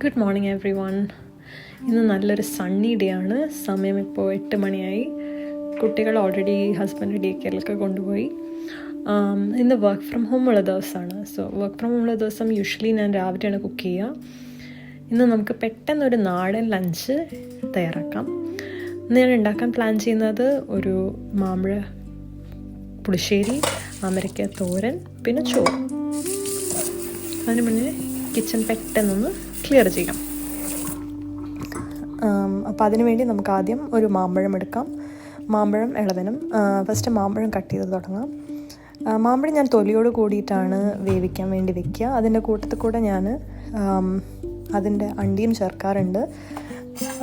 Good morning every one. ഇന്ന് നല്ലൊരു Sunny day ആണ്. സമയം ഇപ്പോൾ 8 മണിയായി. കുട്ടികൾ ഓൾറെഡി ഹസ്ബൻഡ് ഡേ കെയറിലൊക്കെ കൊണ്ടുപോയി. ഇന്ന് വർക്ക് ഫ്രം ഹോം ഉള്ള ദിവസമാണ്. സോ വർക്ക് ഫ്രം ഹോം ഉള്ള ദിവസം യൂഷ്വലി ഞാൻ രാവിലെയാണ് കുക്ക് ചെയ്യുക. ഇന്ന് നമുക്ക് പെട്ടെന്നൊരു നാടൻ ലഞ്ച് തയ്യാറാക്കാം. ഇന്ന് ഞാൻ ഉണ്ടാക്കാൻ പ്ലാൻ ചെയ്യുന്നത് ഒരു മാമ്പഴ പുളിശ്ശേരി, അമരയ്ക്ക തോരൻ, പിന്നെ ചോറ്. അതിന് മുന്നേ കിച്ചൺ പെട്ടെന്നൊന്ന് ക്ലിയർ ചെയ്യാം. അപ്പോൾ അതിനു വേണ്ടി നമുക്ക് ആദ്യം ഒരു മാമ്പഴം എടുക്കാം. മാമ്പഴം ഇളവനും. ഫസ്റ്റ് മാമ്പഴം കട്ട് ചെയ്ത് തുടങ്ങാം. മാമ്പഴം ഞാൻ തൊലിയോട് കൂടിയിട്ടാണ് വേവിക്കാൻ വേണ്ടി വെക്കുക. അതിൻ്റെ കൂട്ടത്തിൽ കൂടെ ഞാൻ അതിൻ്റെ അണ്ടിയും ചേർക്കാറുണ്ട്.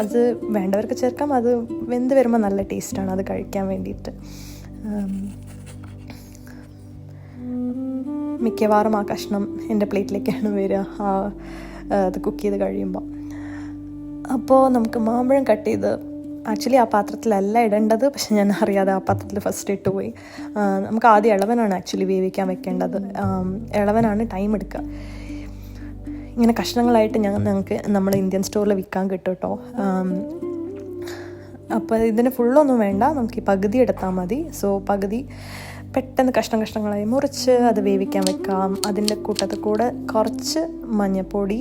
അത് വേണ്ടവർക്ക് ചേർക്കാം. അത് വെന്ത് വരുമ്പോൾ നല്ല ടേസ്റ്റാണ് അത് കഴിക്കാൻ വേണ്ടിയിട്ട്. മിക്കവാറും ആ കഷ്ണം എൻ്റെ പ്ലേറ്റിലേക്കാണ് വരിക അത് കുക്ക് ചെയ്ത് കഴിയുമ്പോൾ. അപ്പോൾ നമുക്ക് മാമ്പഴം കട്ട് ചെയ്ത് ആക്ച്വലി ആ പാത്രത്തിലല്ല ഇടേണ്ടത്, പക്ഷെ ഞാൻ അറിയാതെ ആ പാത്രത്തിൽ ഫസ്റ്റ് ഇട്ട് പോയി. നമുക്ക് ആദ്യം ഇളവനാണ് ആക്ച്വലി വേവിക്കാൻ വെക്കേണ്ടത്. ഇളവനാണ് ടൈം എടുക്കുക. ഇങ്ങനെ കഷ്ണങ്ങളായിട്ട് ഞങ്ങൾക്ക് നമ്മുടെ ഇന്ത്യൻ സ്റ്റോറിൽ വിൽക്കാൻ കിട്ടും കേട്ടോ. അപ്പോൾ ഇതിന് ഫുള്ളൊന്നും വേണ്ട, നമുക്ക് ഈ പകുതി എടുത്താൽ മതി. സോ പകുതി പെട്ടെന്ന് കഷ്ണങ്ങളായി മുറിച്ച് അത് വേവിക്കാൻ വെക്കാം. അതിൻ്റെ കൂട്ടത്തിൽ കൂടെ കുറച്ച് മഞ്ഞൾപ്പൊടി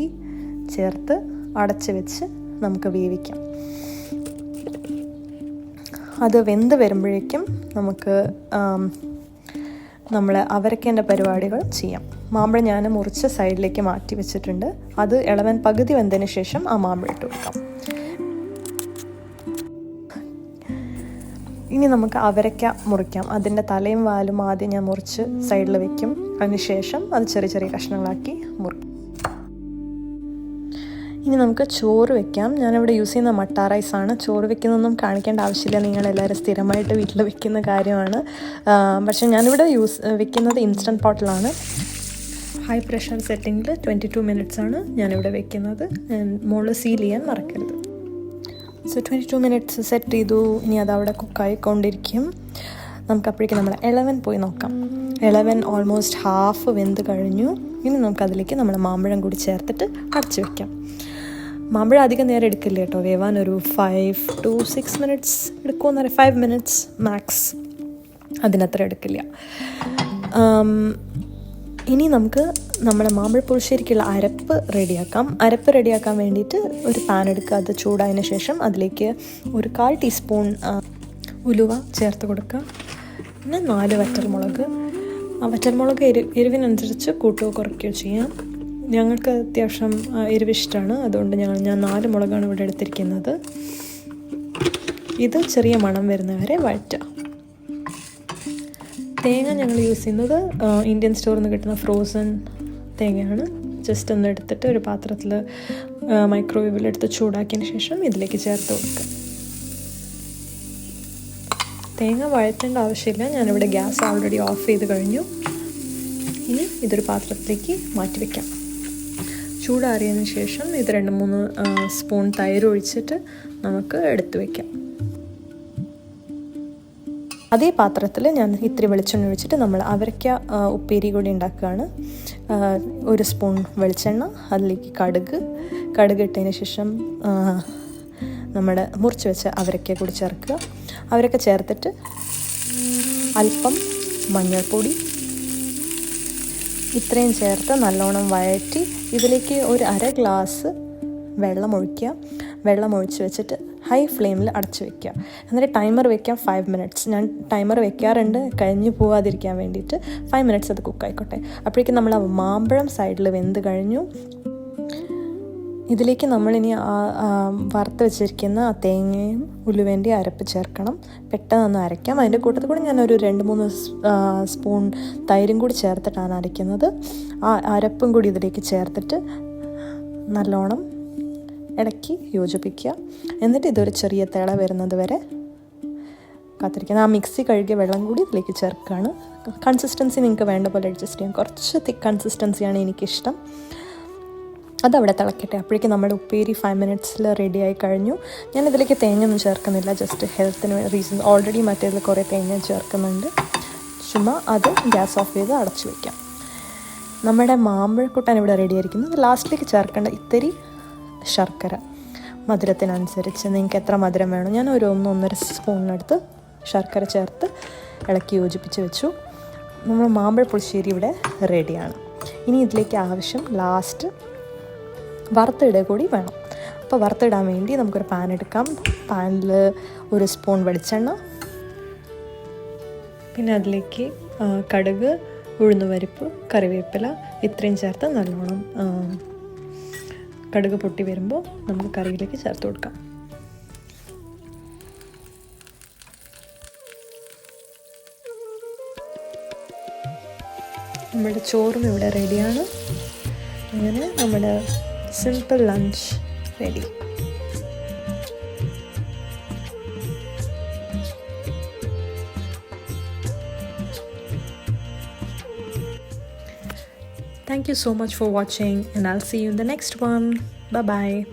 ചേർത്ത് അടച്ച് വെച്ച് നമുക്ക് വേവിക്കാം. അത് വെന്ത് വരുമ്പോഴേക്കും നമുക്ക് നമ്മൾ അവരക്കേണ്ട പരിപാടികൾ ചെയ്യാം. മാമ്പഴം ഞാൻ മുറിച്ച് സൈഡിലേക്ക് മാറ്റി വെച്ചിട്ടുണ്ട്. അത് ഇളവൻ പകുതി വെന്തതിന് ശേഷം ആ മാമ്പഴം ഇട്ട് കൊടുക്കാം. ഇനി നമുക്ക് അവരയ്ക്ക മുറിക്കാം. അതിൻ്റെ തലയും വാലും ആദ്യം ഞാൻ മുറിച്ച് സൈഡിൽ വെക്കും. അതിനുശേഷം അത് ചെറിയ ചെറിയ കഷ്ണങ്ങളാക്കി മുറിക്കും. ഇനി നമുക്ക് ചോറ് വെക്കാം. ഞാനിവിടെ യൂസ് ചെയ്യുന്ന മട്ട റൈസാണ്. ചോറ് വെക്കുന്നതൊന്നും കാണിക്കേണ്ട ആവശ്യമില്ല, നിങ്ങളെല്ലാവരും സ്ഥിരമായിട്ട് വീട്ടിൽ വെക്കുന്ന കാര്യമാണ്. പക്ഷേ ഞാനിവിടെ വെക്കുന്നത് ഇൻസ്റ്റൻറ്റ് പോട്ടിലാണ്. ഹൈ പ്രഷർ സെറ്റിങ്ങിൽ 22 minutes ആണ് ഞാനിവിടെ വെക്കുന്നത്. മുകളിൽ സീൽ ചെയ്യാൻ മറക്കരുത്. സോ 22 minutes സെറ്റ് ചെയ്തു. ഇനി അതവിടെ കുക്കായിക്കൊണ്ടിരിക്കും. നമുക്കപ്പോഴേക്കും നമ്മൾ ഇളവൻ പോയി നോക്കാം. ഇളവൻ ഓൾമോസ്റ്റ് ഹാഫ് വെന്ത് കഴിഞ്ഞു. ഇനി നമുക്കതിലേക്ക് നമ്മൾ മാമ്പഴം കൂടി ചേർത്തിട്ട് അടച്ചു വയ്ക്കാം. മാമ്പഴം അധികം നേരം എടുക്കില്ല കേട്ടോ വേവാൻ. ഒരു 5 to 6 minutes എടുക്കുമെന്ന് പറയാം. 5 minutes മാക്സ്, അതിനത്ര എടുക്കില്ല. ഇനി നമുക്ക് നമ്മുടെ മാമ്പഴ പുളിശ്ശേരിക്കുള്ള അരപ്പ് റെഡിയാക്കാൻ വേണ്ടിയിട്ട് ഒരു പാൻ എടുക്കുക. അത് ചൂടായതിന് ശേഷം അതിലേക്ക് ഒരു 1/4 ടീസ്പൂൺ ഉലുവ ചേർത്ത് കൊടുക്കുക. പിന്നെ 4 വറ്റൽമുളക്. ആ വറ്റൽമുളക് എരിവിനനുസരിച്ച് കൂട്ടുകയോ കുറയ്ക്കുകയോ ചെയ്യാം. ഞങ്ങൾക്ക് അത്യാവശ്യം എരിവിഷ്ടമാണ്, അതുകൊണ്ട് ഞാൻ 4 മുളകാണ് ഇവിടെ എടുത്തിരിക്കുന്നത്. ഇത് ചെറിയ മണം വരുന്നവരെ വഴറ്റുക. തേങ്ങ ഞങ്ങൾ യൂസ് ചെയ്യുന്നത് ഇന്ത്യൻ സ്റ്റോറിൽ നിന്ന് കിട്ടുന്ന ഫ്രോസൺ തേങ്ങയാണ്. ജസ്റ്റ് ഒന്ന് എടുത്തിട്ട് ഒരു പാത്രത്തിൽ മൈക്രോവേവിലെടുത്ത് ചൂടാക്കിയതിന് ശേഷം ഇതിലേക്ക് ചേർത്ത് കൊടുക്കുക. തേങ്ങ വഴറ്റേണ്ട ആവശ്യമില്ല. ഞാനിവിടെ ഗ്യാസ് ഓൾറെഡി ഓഫ് ചെയ്ത് കഴിഞ്ഞു. ഇനി ഇതൊരു പാത്രത്തിലേക്ക് മാറ്റി വയ്ക്കാം. ചൂടാറിയതിന് ശേഷം ഇത് 2-3 സ്പൂൺ തൈര് ഒഴിച്ചിട്ട് നമുക്ക് എടുത്ത് വയ്ക്കാം. അതേ പാത്രത്തിൽ ഞാൻ ഇത്തിരി വെളിച്ചെണ്ണ ഒഴിച്ചിട്ട് നമ്മൾ അവരയ്ക്ക ഉപ്പേരി കൂടി ഉണ്ടാക്കുകയാണ്. 1 സ്പൂൺ വെളിച്ചെണ്ണ, അതിലേക്ക് കടുക് ഇട്ടതിന് ശേഷം നമ്മുടെ മുറിച്ച് വെച്ച അവരയ്ക്ക കൂടി ചേർക്കുക. അവരൊക്കെ ചേർത്തിട്ട് അല്പം മഞ്ഞൾപ്പൊടി ഇത്രയും ചേർത്ത് നല്ലോണം വഴറ്റി ഇതിലേക്ക് ഒരു 1/2 ഗ്ലാസ് വെള്ളം ഒഴിച്ച് വെച്ചിട്ട് ഹൈ ഫ്ലെയിമിൽ അടച്ച് വയ്ക്കുക. എന്നിട്ട് ടൈമർ വയ്ക്കാം 5 minutes. ഞാൻ ടൈമർ വെക്കാറുണ്ട് കഴിഞ്ഞ് പോവാതിരിക്കാൻ വേണ്ടിയിട്ട്. 5 minutes അത് കുക്കായിക്കോട്ടെ. അപ്പോഴേക്കും നമ്മൾ ആ മാമ്പഴം സൈഡിൽ വെന്ത് കഴിഞ്ഞു. ഇതിലേക്ക് നമ്മളിനി വറുത്ത് വെച്ചിരിക്കുന്ന ആ തേങ്ങയും ഉലുവേൻ്റെ അരപ്പ് ചേർക്കണം. പെട്ടെന്ന് അരയ്ക്കാം. അതിൻ്റെ കൂട്ടത്തിൽ കൂടെ ഞാനൊരു 2-3 സ്പൂൺ തൈരും കൂടി ചേർത്തിട്ടാണ് അരയ്ക്കുന്നത്. ആ അരപ്പും കൂടി ഇതിലേക്ക് ചേർത്തിട്ട് നല്ലോണം ഇളക്കി യോജിപ്പിക്കുക. എന്നിട്ട് ഇതൊരു ചെറിയ തിള വരുന്നത് വരെ കാത്തിരിക്കുന്നത്. ആ മിക്സി കഴുകിയ വെള്ളം കൂടി ഇതിലേക്ക് ചേർക്കുകയാണ്. കൺസിസ്റ്റൻസി നിങ്ങൾക്ക് വേണ്ട പോലെ അഡ്ജസ്റ്റ് ചെയ്യാം. കുറച്ച് തിക്ക് കൺസിസ്റ്റൻസിയാണ് എനിക്കിഷ്ടം. അതവിടെ തിളക്കട്ടെ. അപ്പോഴേക്കും നമ്മുടെ ഉപ്പേരി 5 minutes റെഡിയായി കഴിഞ്ഞു. ഞാനിതിലേക്ക് തേങ്ങയൊന്നും ചേർക്കുന്നില്ല, ജസ്റ്റ് ഹെൽത്തിന് റീസൺ. ഓൾറെഡി മറ്റേതിൽ കുറേ തേങ്ങ ചേർക്കുന്നുണ്ട്. ചുമ്മാ അത് ഗ്യാസ് ഓഫ് ചെയ്ത് അടച്ചു വയ്ക്കാം. നമ്മുടെ മാമ്പഴക്കൂട്ടാൻ ഇവിടെ റെഡിയായിരിക്കുന്നത്. ലാസ്റ്റിലേക്ക് ചേർക്കേണ്ട ഇത്തിരി ശർക്കര മധുരത്തിനനുസരിച്ച് നിങ്ങൾക്ക് എത്ര മധുരം വേണം. ഞാൻ ഒരു 1-1.5 സ്പൂണിനടുത്ത് ശർക്കര ചേർത്ത് ഇളക്കി യോജിപ്പിച്ച് വെച്ചു. നമ്മൾ മാമ്പഴ പുളിശ്ശേരി ഇവിടെ റെഡിയാണ്. ഇനി ഇതിലേക്ക് ആവശ്യം ലാസ്റ്റ് വറുത്തിടുക കൂടി വേണം. അപ്പോൾ വറുത്തിടാൻ വേണ്ടി നമുക്കൊരു പാൻ എടുക്കാം. പാനിൽ 1 സ്പൂൺ വെളിച്ചെണ്ണ, പിന്നെ അതിലേക്ക് കടുക്, ഉഴുന്നുപരിപ്പ്, കറിവേപ്പില ഇത്രയും ചേർത്ത് നല്ലോണം കടുക് പൊട്ടി വരുമ്പോൾ നമുക്ക് കറിയിലേക്ക് ചേർത്ത് കൊടുക്കാം. നമ്മുടെ ചോറും ഇവിടെ റെഡിയാണ്. അങ്ങനെ നമ്മുടെ simple lunch ready. Thank you so much for watching, and I'll see you in the next one. Bye bye.